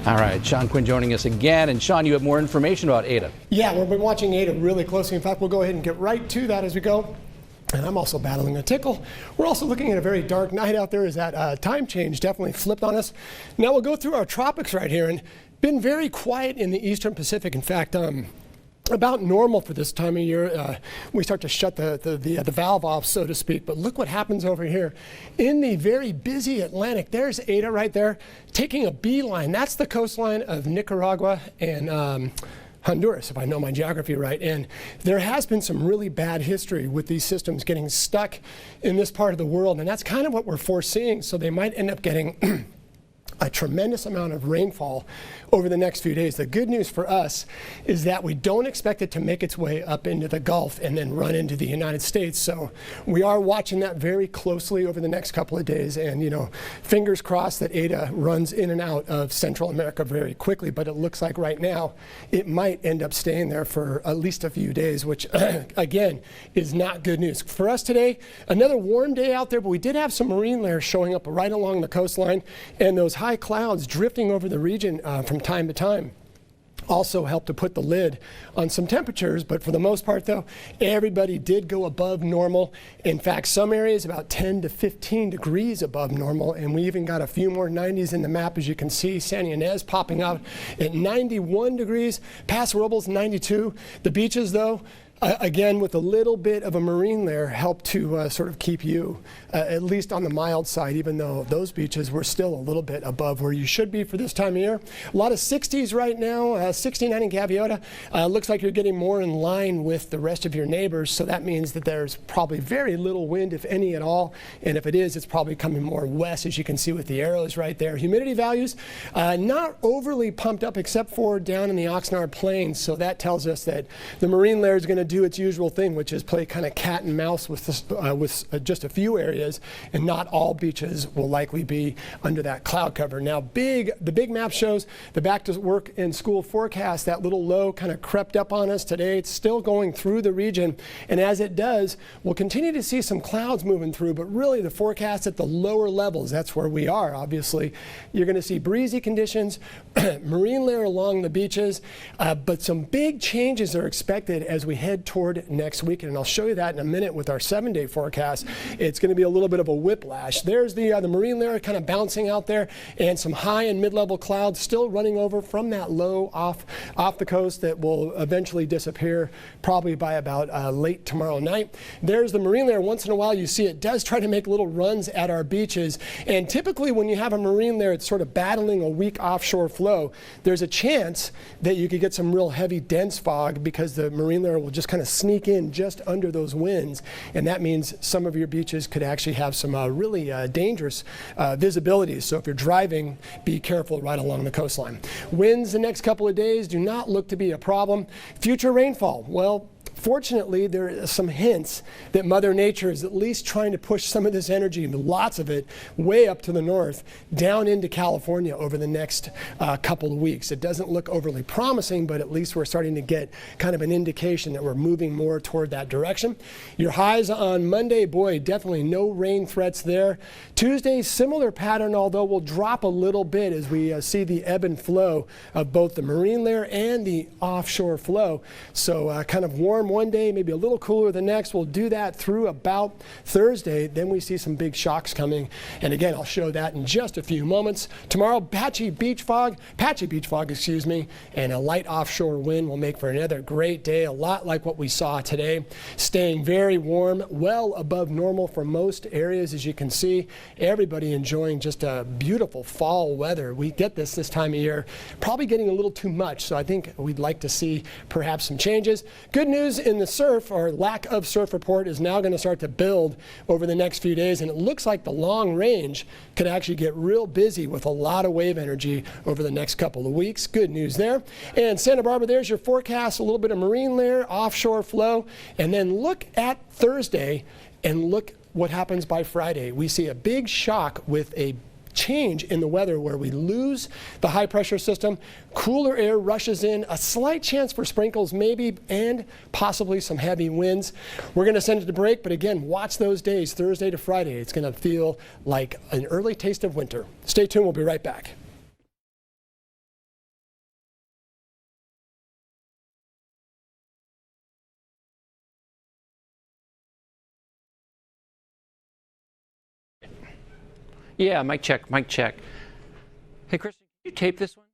All right, Sean Quinn joining us again. And Sean, you have more information about Ada. Yeah, we've been watching Ada really closely. In fact, we'll go ahead and get right to that as we go. And I'm also battling a tickle. We're also looking at a very dark night out there as that time change definitely flipped on us. Now we'll go through our tropics right here, and been very quiet in the Eastern Pacific. In fact, about normal for this time of year. We start to shut the valve off, so to speak. But look what happens over here. In the very busy Atlantic, there's Ada right there, taking a beeline. That's the coastline of Nicaragua and Honduras, if I know my geography right. And there has been some really bad history with these systems getting stuck in this part of the world. And that's kind of what we're foreseeing. So they might end up getting a tremendous amount of rainfall over the next few days. The good news for us is that we don't expect it to make its way up into the Gulf and then run into the United States. So we are watching that very closely over the next couple of days. And, you know, fingers crossed that Ada runs in and out of Central America very quickly. But it looks like right now it might end up staying there for at least a few days, which, again, is not good news. For us today, another warm day out there, but we did have some marine layers showing up right along the coastline, and those high clouds drifting over the region from time to time also helped to put the lid on some temperatures. But for the most part, though, everybody did go above normal. In fact, some areas about 10 to 15 degrees above normal, and we even got a few more 90s in the map. As you can see, San Ynez popping out at 91 degrees, Paso Robles 92. The beaches, though, again, with a little bit of a marine layer, help to sort of keep you at least on the mild side, even though those beaches were still a little bit above where you should be for this time of year. A lot of 60s right now, 69 in Gaviota. Looks like you're getting more in line with the rest of your neighbors, so that means that there's probably very little wind, if any at all. And if it is, it's probably coming more west, as you can see with the arrows right there. Humidity values, not overly pumped up except for down in the Oxnard Plains, so that tells us that the marine layer is going to do its usual thing, which is play kind of cat and mouse with just a few areas, and not all beaches will likely be under that cloud cover. Now, the big map shows the back to work and school forecast. That little low kind of crept up on us today. It's still going through the region, and as it does, we'll continue to see some clouds moving through, but really the forecast at the lower levels, that's where we are, obviously. You're going to see breezy conditions, marine layer along the beaches, but some big changes are expected as we head toward next weekend, and I'll show you that in a minute with our 7-day forecast. It's going to be a little bit of a whiplash. There's the marine layer kind of bouncing out there, and some high and mid-level clouds still running over from that low off the coast that will eventually disappear probably by about late tomorrow night. There's the marine layer. Once in a while you see it does try to make little runs at our beaches, and typically when you have a marine layer, it's sort of battling a weak offshore flow. There's a chance that you could get some real heavy dense fog because the marine layer will just kind of sneak in just under those winds, and that means some of your beaches could actually have some really dangerous visibility. So if you're driving, be careful right along the coastline. Winds the next couple of days do not look to be a problem. Future rainfall, well, fortunately, there are some hints that Mother Nature is at least trying to push some of this energy, lots of it, way up to the north, down into California over the next couple of weeks. It doesn't look overly promising, but at least we're starting to get kind of an indication that we're moving more toward that direction. Your highs on Monday, boy, definitely no rain threats there. Tuesday, similar pattern, although we'll drop a little bit as we see the ebb and flow of both the marine layer and the offshore flow. So kind of warm one day, maybe a little cooler the next. We'll do that through about Thursday. Then we see some big shocks coming. And again, I'll show that in just a few moments. Tomorrow, patchy beach fog, excuse me, and a light offshore wind will make for another great day, a lot like what we saw today. Staying very warm, well above normal for most areas, as you can see. Everybody enjoying just a beautiful fall weather. We get this time of year, probably getting a little too much, so I think we'd like to see perhaps some changes. Good news in the surf, or lack of surf report, is now going to start to build over the next few days, and it looks like the long range could actually get real busy with a lot of wave energy over the next couple of weeks. Good news there. And Santa Barbara, there's your forecast, a little bit of marine layer, offshore flow, and then look at Thursday and look what happens by Friday. We see a big shock with a change in the weather where we lose the high pressure system, cooler air rushes in, a slight chance for sprinkles maybe, and possibly some heavy winds. We're going to send it to break, but again, watch those days, Thursday to Friday. It's going to feel like an early taste of winter. Stay tuned, we'll be right back. Yeah, mic check, mic check. Hey, Kristen, can you tape this one?